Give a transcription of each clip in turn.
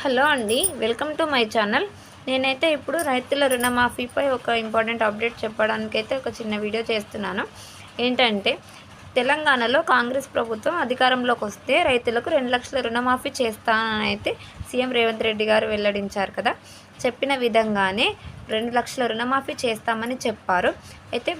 Hello అండి, welcome to my channel. నేనైతే ఇప్పుడు రైతుల రుణమాఫీపై ఒక ఇంపార్టెంట్ అప్డేట్ చెప్పడానికైతే ఒక చిన్న వీడియో చేస్తున్నాను. ఏంటంటే తెలంగాణలో కాంగ్రెస్ ప్రభుత్వం అధికారంలోకి వస్తే రైతులకు 2 లక్షల రుణమాఫీ చేస్తానని అయితే సీఎం రేవంత్ రెడ్డి గారు వెల్లడించారు కదా. చెప్పిన విధంగానే 2 లక్షల రుణమాఫీ చేస్తామని చెప్పారు. అయితే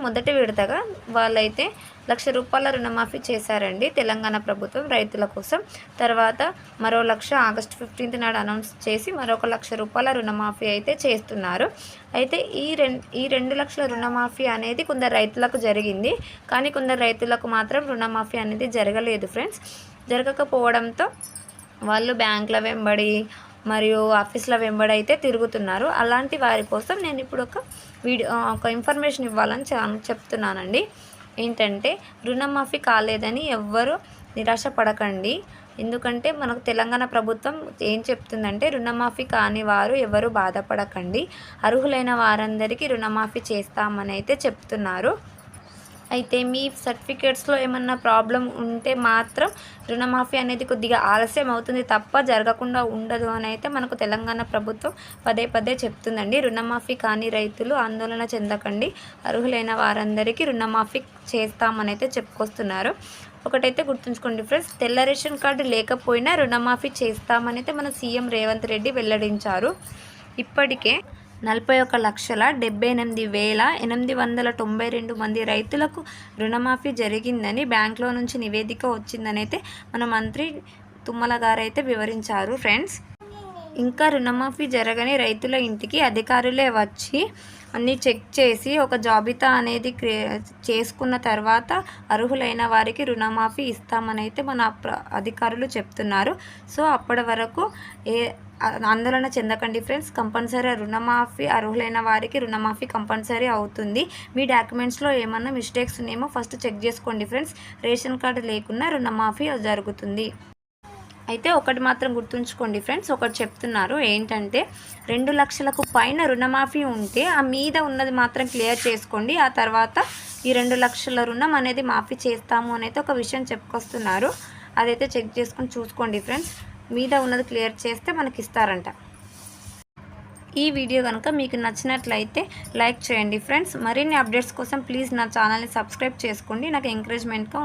మొదటి విడతగా వాళ్ళైతే ₹1,00,000 రుణమాఫీ చేశారండి తెలంగాణ ప్రభుత్వం రైతుల కోసం. తర్వాత మరో 1,00,000 ఆగస్టు 15 నాడు అనౌన్స్ చేసి మరొక ₹1,00,000 రుణమాఫీ అయితే చేస్తున్నారు. అయితే ఈ 2 లక్షల రుణమాఫీ అనేది కొందరు రైతులకు జరిగింది, కానీ కొందరు రైతులకు మాత్రం రుణమాఫీ అనేది జరగలేదు ఫ్రెండ్స్. జరగకపోవడంతో వాళ్ళు బ్యాంకుల వెంబడి మరియు ఆఫీసుల వెంబడైతే తిరుగుతున్నారు. అలాంటి వారి కోసం నేను ఇప్పుడు ఒక ఇన్ఫర్మేషన్ ఇవ్వాలని చెప్తున్నానండి. ఏంటంటే రుణమాఫీ కాలేదని ఎవ్వరూ నిరాశ పడకండి. ఎందుకంటే మనకు తెలంగాణ ప్రభుత్వం ఏం చెప్తుందంటే రుణమాఫీ కాని వారు ఎవరు బాధపడకండి, అర్హులైన వారందరికీ రుణమాఫీ చేస్తామని అయితే చెప్తున్నారు. అయితే మీ సర్టిఫికేట్స్లో ఏమన్నా ప్రాబ్లం ఉంటే మాత్రం రుణమాఫీ అనేది కొద్దిగా ఆలస్యం అవుతుంది తప్ప జరగకుండా ఉండదు అని అయితే మనకు తెలంగాణ ప్రభుత్వం పదే పదే చెప్తుందండి. రుణమాఫీ కాని రైతులు ఆందోళన చెందకండి, అర్హులైన వారందరికీ రుణమాఫీ చేస్తామని అయితే చెప్పుకొస్తున్నారు. ఒకటైతే గుర్తుంచుకోండి ఫ్రెండ్స్, తెల్ల రేషన్ కార్డు లేకపోయినా రుణమాఫీ చేస్తామని అయితే మన సీఎం రేవంత్ రెడ్డి వెల్లడించారు. ఇప్పటికే 41,78,892 మంది రైతులకు రుణమాఫీ జరిగిందని బ్యాంకులో నుంచి నివేదిక వచ్చిందని అయితే మన మంత్రి తుమ్మల గారైతే వివరించారు ఫ్రెండ్స్. ఇంకా రుణమాఫీ జరగని రైతుల ఇంటికి అధికారులే వచ్చి అన్నీ చెక్ చేసి ఒక జాబితా అనేది చేసుకున్న తర్వాత అర్హులైన వారికి రుణమాఫీ ఇస్తామని అయితే మన అధికారులు చెప్తున్నారు. సో అప్పటి వరకు ఆందోళన చెందకండి ఫ్రెండ్స్. కంపల్సరీ రుణమాఫీ, అర్హులైన వారికి రుణమాఫీ కంపల్సరీ అవుతుంది. మీ డాక్యుమెంట్స్లో ఏమన్నా మిస్టేక్స్ ఉన్నాయేమో ఫస్ట్ చెక్ చేసుకోండి ఫ్రెండ్స్. రేషన్ కార్డు లేకున్నా రుణమాఫీ జరుగుతుంది. అయితే ఒకటి మాత్రం గుర్తుంచుకోండి ఫ్రెండ్స్, ఒకటి చెప్తున్నారు ఏంటంటే 2 లక్షలకు పైన రుణమాఫీ ఉంటే ఆ మీద ఉన్నది మాత్రం క్లియర్ చేసుకోండి. ఆ తర్వాత ఈ 2 లక్షల రుణం అనేది మాఫీ చేస్తాము అనేది ఒక విషయం చెప్పుకొస్తున్నారు. అదైతే చెక్ చేసుకొని చూసుకోండి ఫ్రెండ్స్. మీద ఉన్నది క్లియర్ చేస్తే మనకి ఇస్తారంట. ఈ వీడియో కనుక మీకు నచ్చినట్లయితే లైక్ చేయండి ఫ్రెండ్స్. మరిన్ని అప్డేట్స్ కోసం ప్లీజ్ నా ఛానల్ని సబ్స్క్రైబ్ చేసుకోండి, నాకు ఎంకరేజ్మెంట్గా